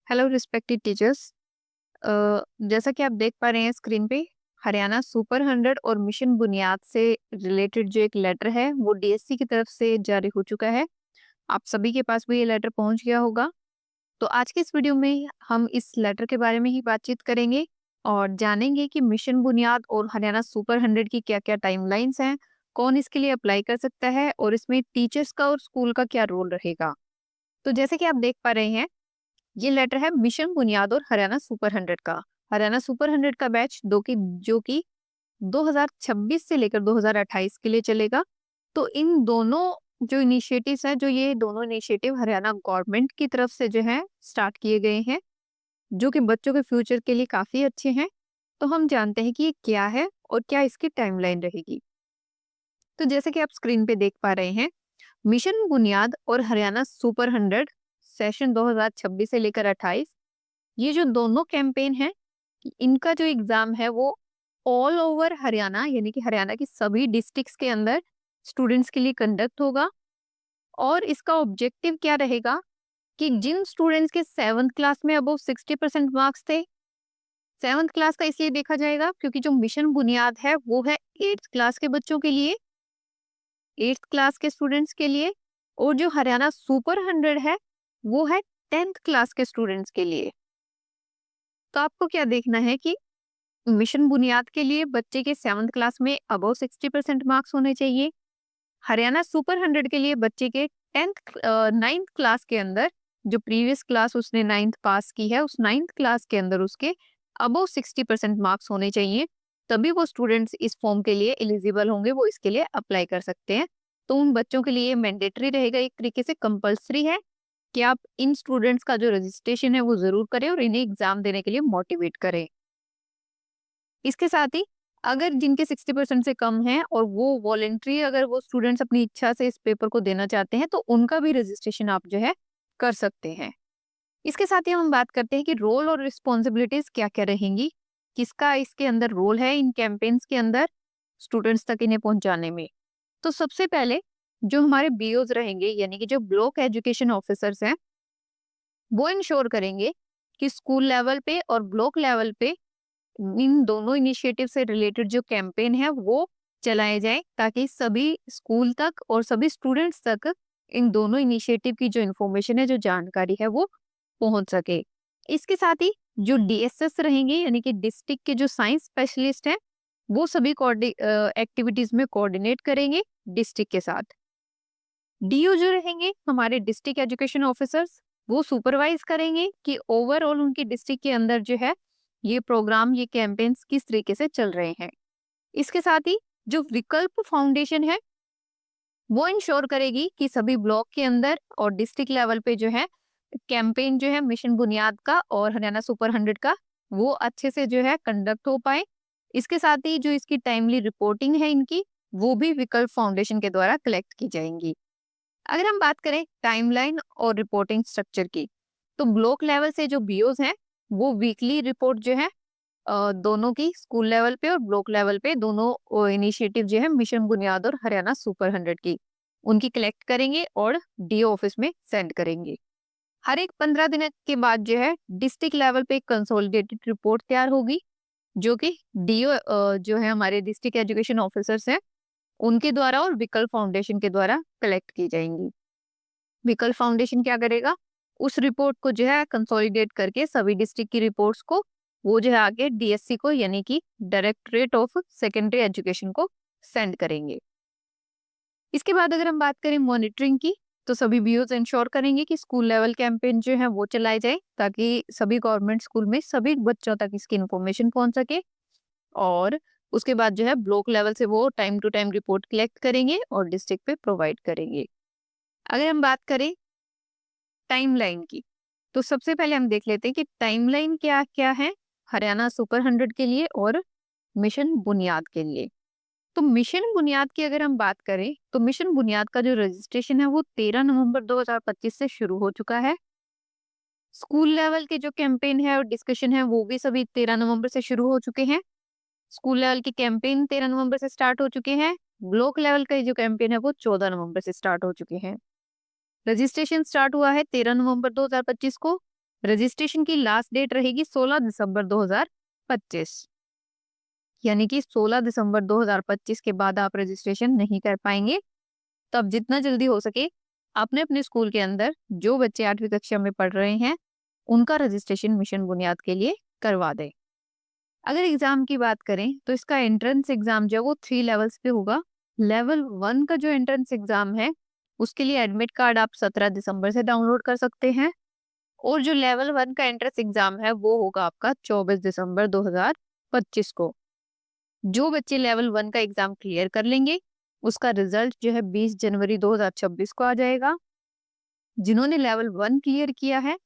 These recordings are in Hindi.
Hello respected teachers. जैसा कि आप देख पा रहे हैं स्क्रीन पे, हरियाणा सुपर 100 और मिशन बुनियाद से रिलेटेड जो एक लेटर है वो डीएससी की तरफ से जारी हो चुका है। आप सभी के पास भी ये लेटर पहुंच गया होगा। तो आज की इस वीडियो में हम इस लेटर के बारे में ही बातचीत करेंगे और जानेंगे कि मिशन बुनियाद और हरियाणा सुपर 100 की क्या क्या टाइमलाइंस हैं, कौन इसके लिए अप्लाई कर सकता है और इसमें टीचर्स का और स्कूल का क्या रोल रहेगा। तो जैसे कि आप देख पा रहे हैं, ये लेटर है मिशन बुनियाद और हरियाणा सुपर 100 का। हरियाणा सुपर 100 का बैच जो कि 2026 से लेकर 2028 के लिए चलेगा। तो इन दोनों जो इनिशिएटिव्स हैं, जो ये दोनों इनिशिएटिव हरियाणा गवर्नमेंट की तरफ से जो है स्टार्ट किए गए हैं, जो कि बच्चों के फ्यूचर के लिए काफी अच्छे हैं। तो हम जानते हैं कि ये क्या है और क्या इसकी टाइमलाइन रहेगी। तो जैसे कि आप स्क्रीन पे देख पा रहे हैं, मिशन बुनियाद और हरियाणा सुपर 100 सेशन 2026 से लेकर 28, ये जो दोनों कैंपेन है, इनका जो एग्जाम है वो ऑल ओवर हरियाणा यानी कि हरियाणा की सभी डिस्ट्रिक्ट्स के अंदर स्टूडेंट्स के लिए कंडक्ट होगा। और इसका ऑब्जेक्टिव क्या रहेगा कि जिन स्टूडेंट्स के 7th क्लास में अबव 60% मार्क्स थे, 7th क्लास का इसलिए देखा जाएगा क्योंकि जो मिशन बुनियाद है वो है 8th क्लास के बच्चों के लिए, 8th क्लास के स्टूडेंट्स के लिए। और जो हरियाणा सुपर 100 है वो है 10th क्लास के स्टूडेंट्स के लिए। तो आपको क्या देखना है कि मिशन बुनियाद के लिए बच्चे के 7th क्लास में अबव 60% मार्क्स होने चाहिए। हरियाणा सुपर 100 के लिए बच्चे के 9th क्लास के अंदर, जो प्रीवियस क्लास उसने 9th पास की है, उस 9th क्लास के अंदर उसके अबव 60% मार्क्स होने चाहिए। तभी वो स्टूडेंट्स इस फॉर्म के लिए एलिजिबल होंगे, वो इसके लिए अप्लाई कर सकते हैं। तो उन बच्चों के लिए मैंडेटरी रहेगा, एक तरीके से कंपल्सरी है कि आप इन स्टूडेंट्स का जो रजिस्ट्रेशन है वो जरूर करें और इन्हें एग्जाम देने के लिए मोटिवेट करें। इसके साथ ही अगर जिनके 60% से कम है और वो वॉलेंट्री, अगर वो स्टूडेंट्स अपनी इच्छा से इस पेपर को देना चाहते हैं, तो उनका भी रजिस्ट्रेशन आप जो है कर सकते हैं। इसके साथ ही हम बात करते हैं कि रोल और रिस्पॉन्सिबिलिटीज क्या क्या रहेंगी, किसका इसके अंदर रोल है इन कैंपेन्स के अंदर स्टूडेंट्स तक इन्हें पहुंचाने में। तो सबसे पहले जो हमारे बीओज रहेंगे यानी कि जो ब्लॉक एजुकेशन ऑफिसर्स हैं, वो इंश्योर करेंगे कि स्कूल लेवल पे और ब्लॉक लेवल पे इन दोनों इनिशिएटिव से रिलेटेड जो कैंपेन है वो चलाए जाए, ताकि सभी स्कूल तक और सभी स्टूडेंट्स तक इन दोनों इनिशिएटिव की जो इन्फॉर्मेशन है, जो जानकारी है, वो पहुंच सके। इसके साथ ही जो डीएसएस रहेंगे यानी कि डिस्ट्रिक्ट के जो साइंस स्पेशलिस्ट हैं, वो सभी एक्टिविटीज में कोऑर्डिनेट करेंगे डिस्ट्रिक्ट के साथ। डीओ जो रहेंगे हमारे डिस्ट्रिक्ट एजुकेशन ऑफिसर्स, वो सुपरवाइज करेंगे कि ओवरऑल उनकी डिस्ट्रिक्ट के अंदर जो है ये प्रोग्राम, ये कैंपेन्स किस तरीके से चल रहे हैं। इसके साथ ही जो विकल्प फाउंडेशन है वो इंश्योर करेगी कि सभी ब्लॉक के अंदर और डिस्ट्रिक्ट लेवल पे जो है कैंपेन जो है मिशन बुनियाद का और हरियाणा सुपर 100 का, वो अच्छे से जो है कंडक्ट हो पाए। इसके साथ ही जो इसकी टाइमली रिपोर्टिंग है इनकी, वो भी विकल्प फाउंडेशन के द्वारा कलेक्ट की जाएंगी। अगर हम बात करें टाइमलाइन और रिपोर्टिंग स्ट्रक्चर की, तो ब्लॉक लेवल से जो बीओज हैं वो वीकली रिपोर्ट जो है दोनों की, स्कूल लेवल पे और ब्लॉक लेवल पे दोनों इनिशिएटिव जो है मिशन बुनियाद और हरियाणा सुपर 100 की, उनकी कलेक्ट करेंगे और डीओ ऑफिस में सेंड करेंगे। हर एक 15 दिन के बाद जो है डिस्ट्रिक्ट लेवल पे एक कंसोलिडेटेड रिपोर्ट तैयार होगी, जो कि डीओ जो है हमारे डिस्ट्रिक्ट एजुकेशन ऑफिसर्स हैं उनके द्वारा और विकल्प फाउंडेशन के द्वारा कलेक्ट की जाएंगी। विकल्प फाउंडेशन क्या करेगा, उस रिपोर्ट को जो है कंसोलिडेट करके सभी डिस्ट्रिक्ट की रिपोर्ट्स को वो जो है आगे डीएससी को यानी कि डायरेक्टरेट ऑफ सेकेंडरी एजुकेशन को सेंड करेंगे। इसके बाद अगर हम बात करें मॉनिटरिंग की, तो सभी बीओज इंश्योर करेंगे कि स्कूल लेवल कैंपेन जो है वो चलाए जाए, ताकि सभी गवर्नमेंट स्कूल में सभी बच्चों तक इसकी इन्फॉर्मेशन पहुंच सके। और उसके बाद जो है ब्लॉक लेवल से वो time to time report collect करेंगे और डिस्ट्रिक्ट पे प्रोवाइड करेंगे। अगर हम बात करें टाइमलाइन की, तो सबसे पहले हम देख लेते हैं कि टाइमलाइन क्या क्या है हरियाणा सुपर 100 के लिए और मिशन बुनियाद के लिए। तो मिशन बुनियाद की अगर हम बात करें, तो मिशन बुनियाद का जो रजिस्ट्रेशन है वो 13 नवंबर 2025 से शुरू हो चुका है। स्कूल लेवल के जो कैंपेन है और डिस्कशन है वो भी सभी 13 नवंबर से शुरू हो चुके हैं। स्कूल लेवल की कैंपेन 13 नवंबर से स्टार्ट हो चुके हैं। ब्लॉक लेवल का जो कैंपेन है वो 14 नवंबर से स्टार्ट हो चुके हैं। रजिस्ट्रेशन स्टार्ट हुआ है 13 नवंबर 2025 को। रजिस्ट्रेशन की लास्ट डेट रहेगी 16 दिसंबर 2025, यानी कि 16 दिसंबर 2025 के बाद आप रजिस्ट्रेशन नहीं कर पाएंगे। तो अब जितना जल्दी हो सके आपने अपने स्कूल के अंदर जो बच्चे 8वीं कक्षा में पढ़ रहे हैं उनका रजिस्ट्रेशन मिशन बुनियाद के लिए करवा दें। अगर एग्जाम की बात करें तो इसका एंट्रेंस एग्जाम जो है वो 3 लेवल्स पे होगा। लेवल 1 का जो एंट्रेंस एग्जाम है उसके लिए एडमिट कार्ड आप 17 दिसंबर से डाउनलोड कर सकते हैं, और जो लेवल 1 का एंट्रेंस एग्जाम है वो होगा आपका 24 दिसंबर 2025 को। जो बच्चे लेवल 1 का एग्जाम क्लियर कर लेंगे उसका रिजल्ट जो है 20 जनवरी 2026 को आ जाएगा। जिन्होंने लेवल 1 क्लियर किया है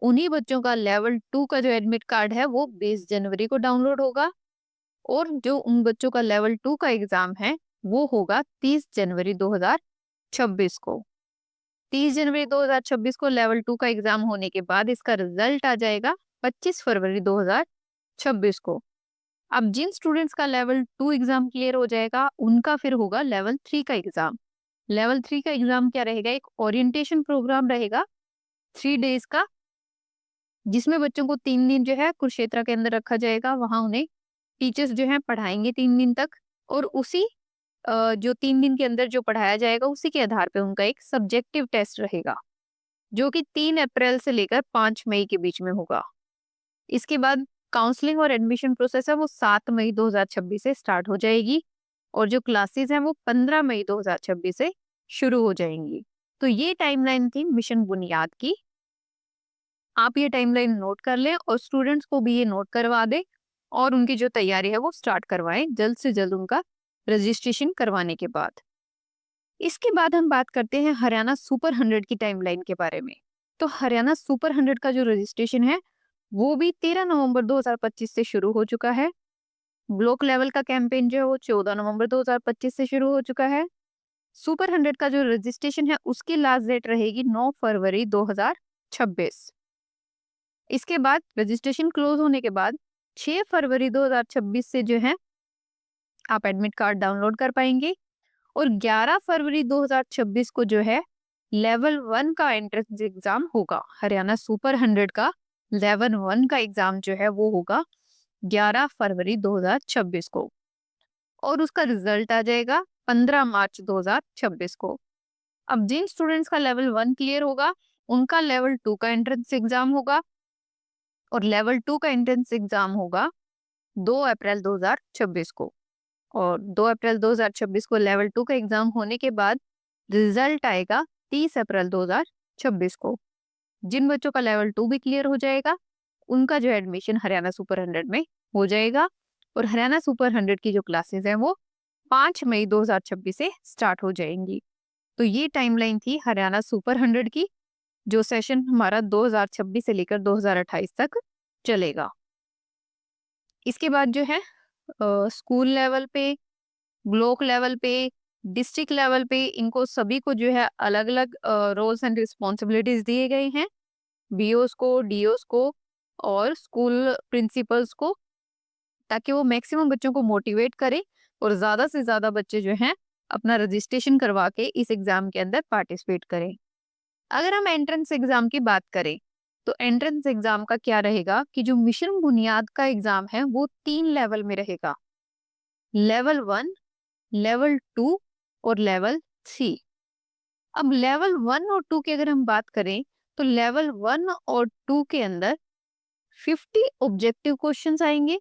उन्हीं बच्चों का लेवल 2 का जो एडमिट कार्ड है वो 20 जनवरी को डाउनलोड होगा, और जो उन बच्चों का लेवल 2 का एग्जाम है वो होगा 30 जनवरी 2026 को। 30 जनवरी 2026 को लेवल 2 का एग्जाम होने के बाद इसका रिजल्ट आ जाएगा 25 फरवरी 2026 को। अब जिन स्टूडेंट्स का लेवल 2 एग्जाम क्लियर हो जाएगा उनका फिर होगा लेवल 3 का एग्जाम। लेवल 3 का एग्जाम क्या रहेगा, एक ओरिएंटेशन प्रोग्राम रहेगा 3 डेज का, जिसमें बच्चों को 3 दिन जो है कुरुक्षेत्र के अंदर रखा जाएगा। वहां उन्हें टीचर्स जो है पढ़ाएंगे 3 दिन तक, और उसी जो 3 दिन के अंदर जो पढ़ाया जाएगा उसी के आधार पे उनका एक सब्जेक्टिव टेस्ट रहेगा, जो कि 3 अप्रैल से लेकर 5 मई के बीच में होगा। इसके बाद काउंसलिंग और एडमिशन प्रोसेस है वो 7 मई 2026 से स्टार्ट हो जाएगी, और जो क्लासेस हैं वो 15 मई 2026 से शुरू हो जाएंगी। तो ये टाइमलाइन थी मिशन बुनियाद की। आप ये टाइमलाइन नोट कर लें और स्टूडेंट्स को भी ये नोट करवा दें, और उनकी जो तैयारी है वो स्टार्ट करवाएं जल्द से जल्द उनका रजिस्ट्रेशन करवाने के बाद। इसके बाद हम बात करते हैं हरियाणा सुपर 100 की टाइमलाइन के बारे में। तो हरियाणा सुपर 100 का जो रजिस्ट्रेशन है वो भी 13 नवंबर 2025 से शुरू हो चुका है। ब्लॉक लेवल का कैंपेन जो है वो 14 नवंबर 2025 से शुरू हो चुका है। सुपर 100 का जो रजिस्ट्रेशन है उसकी लास्ट डेट रहेगी 9 फरवरी 2026। इसके बाद रजिस्ट्रेशन क्लोज होने के बाद 6 फरवरी 2026 से जो है आप एडमिट कार्ड डाउनलोड कर पाएंगे, और 11 फरवरी 2026 को जो है लेवल 1 का एंट्रेंस एग्जाम होगा। हरियाणा सुपर 100 का लेवल 1 का एग्जाम जो है वो होगा 11 फरवरी 2026 को, और उसका रिजल्ट आ जाएगा 15 मार्च 2026 को। अब जिन स्टूडेंट्स का लेवल 1 क्लियर होगा उनका लेवल 2 का एंट्रेंस एग्जाम होगा, और लेवल 2 का एंट्रेंस एग्जाम होगा 2 अप्रैल 2026 को। और 2 अप्रैल 2026 को लेवल 2 का एग्जाम होने के बाद रिजल्ट आएगा 30 अप्रैल 2026 को। जिन बच्चों का लेवल 2 भी क्लियर हो जाएगा उनका जो एडमिशन हरियाणा सुपर 100 में हो जाएगा, और हरियाणा सुपर 100 की जो क्लासेस हैं वो 5 मई 2026 से स्टार्ट हो जाएंगी। तो ये टाइमलाइन थी हरियाणा सुपर 100 की, जो सेशन हमारा 2026 से लेकर 2028 तक चलेगा। इसके बाद जो है स्कूल लेवल पे, ब्लॉक लेवल पे, डिस्ट्रिक्ट लेवल पे इनको सभी को जो है अलग अलग रोल्स एंड रिस्पॉन्सिबिलिटीज दिए गए हैं, बीओस को, डीओस को और स्कूल प्रिंसिपल्स को, ताकि वो मैक्सिमम बच्चों को मोटिवेट करें और ज्यादा से ज्यादा बच्चे जो हैं अपना रजिस्ट्रेशन करवा के इस एग्जाम के अंदर पार्टिसिपेट करें। अगर हम एंट्रेंस एग्जाम की बात करें तो एंट्रेंस एग्जाम का क्या रहेगा कि जो मिशन बुनियाद का एग्जाम है वो 3 लेवल में रहेगा, लेवल 1, लेवल 2 और लेवल 3। अब लेवल 1 और 2 की अगर हम बात करें तो लेवल 1 और 2 के अंदर 50 ऑब्जेक्टिव क्वेश्चंस आएंगे।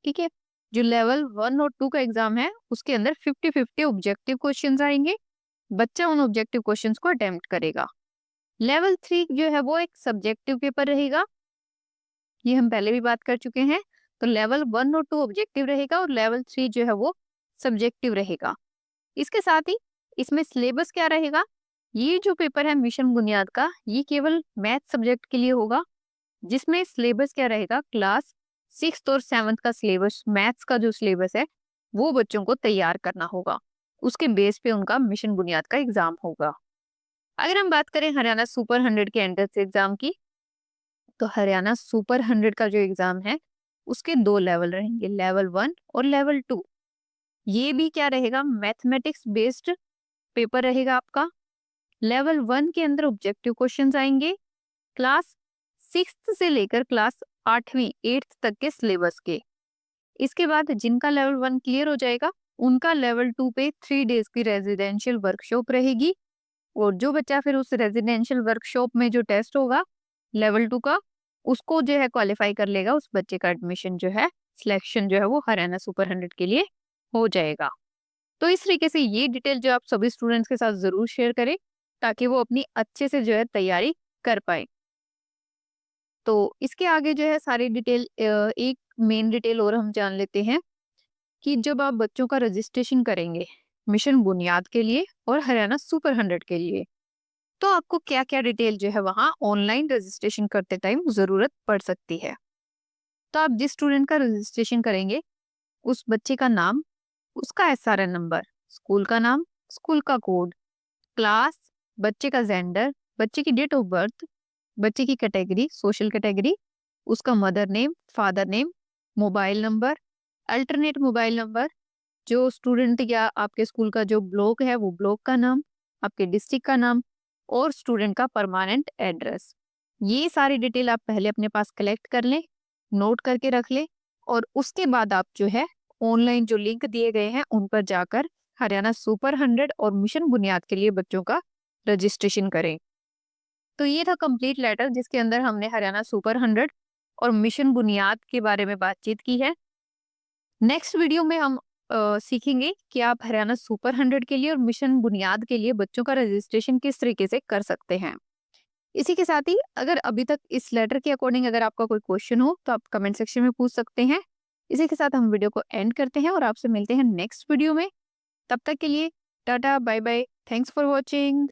ठीक है, जो लेवल 1 और 2 का एग्जाम है उसके अंदर 50-50 ऑब्जेक्टिव क्वेश्चंस आएंगे। बच्चा उन ऑब्जेक्टिव क्वेश्चंस को अटेम्प्ट करेगा। लेवल 3 जो है वो एक सब्जेक्टिव पेपर रहेगा, ये हम पहले भी बात कर चुके हैं। तो लेवल 1 और 2 ऑब्जेक्टिव रहेगा और लेवल 3 जो है वो सब्जेक्टिव रहेगा। इसके साथ ही इसमें सिलेबस क्या रहेगा, ये जो पेपर है मिशन बुनियाद का ये केवल मैथ सब्जेक्ट के लिए होगा, जिसमें सिलेबस क्या रहेगा, क्लास 6th और 7th का सिलेबस, मैथ्स का जो सिलेबस है वो बच्चों को तैयार करना होगा। उसके बेस पे उनका मिशन बुनियाद का एग्जाम होगा। अगर हम बात करें हरियाणा सुपर 100 के एंट्रेंस एग्जाम की, तो हरियाणा सुपर 100 का जो एग्जाम है उसके 2 लेवल रहेंगे, लेवल 1 और लेवल 2। ये भी क्या रहेगा, मैथमेटिक्स बेस्ड पेपर रहेगा आपका। लेवल 1 के अंदर ऑब्जेक्टिव क्वेश्चंस आएंगे, क्लास सिक्स्थ से लेकर क्लास 8वीं 8th तक के सिलेबस के। इसके बाद जिनका लेवल 1 क्लियर हो जाएगा, उनका लेवल 2 पे 3 डेज की रेजिडेंशियल वर्कशॉप रहेगी। और जो बच्चा फिर उस रेजिडेंशियल वर्कशॉप में जो टेस्ट होगा लेवल 2 का, उसको जो है क्वालिफाई कर लेगा, उस बच्चे का एडमिशन जो है, सिलेक्शन जो है वो हरियाणा सुपर 100 के लिए हो जाएगा। तो इस तरीके से ये डिटेल जो आप सभी स्टूडेंट्स के साथ ज़रूर शेयर करें, ताकि वो अपनी अच्छे से जो है तैयारी कर पाएँ। तो इसके आगे जो है सारी डिटेल एक मेन डिटेल और हम जान लेते हैं कि जब आप बच्चों का रजिस्ट्रेशन करेंगे, मिशन बुनियाद के लिए और हरियाणा सुपर 100 के लिए, तो आपको क्या-क्या डिटेल जो है वहाँ ऑनलाइन रजिस्ट्रेशन करते टाइम ज़रूरत पड़ सकती है। तो आप जिस स्टूडेंट का रजिस्ट्रेशन करेंगे, उस बच्चे का नाम, उसका एसआरएन नंबर, स्कूल का नाम, स्कूल का कोड, क्लास, बच्चे का जेंडर, बच्चे की डेट ऑफ बर्थ, बच्चे की कैटेगरी, सोशल कैटेगरी, उसका mother name, father name, mobile number, alternate mobile number, जो स्टूडेंट या आपके स्कूल का जो ब्लॉक है वो ब्लॉक का नाम, आपके डिस्ट्रिक्ट का नाम और स्टूडेंट का परमानेंट एड्रेस। ये सारी डिटेल आप पहले अपने पास कलेक्ट कर लें, नोट करके रख लें और उसके बाद आप जो है ऑनलाइन जो लिंक दिए गए हैं उन पर जाकर हरियाणा सुपर 100 और मिशन बुनियाद के लिए बच्चों का रजिस्ट्रेशन करें। तो ये था कंप्लीट लेटर जिसके अंदर हमने हरियाणा सुपर 100 और मिशन बुनियाद के बारे में बातचीत की है। नेक्स्ट वीडियो में हम सीखेंगे कि आप हरियाणा सुपर 100 के लिए और मिशन बुनियाद के लिए बच्चों का रजिस्ट्रेशन किस तरीके से कर सकते हैं। इसी के साथ ही अगर अभी तक इस लेटर के अकॉर्डिंग अगर आपका कोई क्वेश्चन हो तो आप कमेंट सेक्शन में पूछ सकते हैं। इसी के साथ हम वीडियो को एंड करते हैं और आपसे मिलते हैं नेक्स्ट वीडियो में। तब तक के लिए tata bye bye, thanks for watching.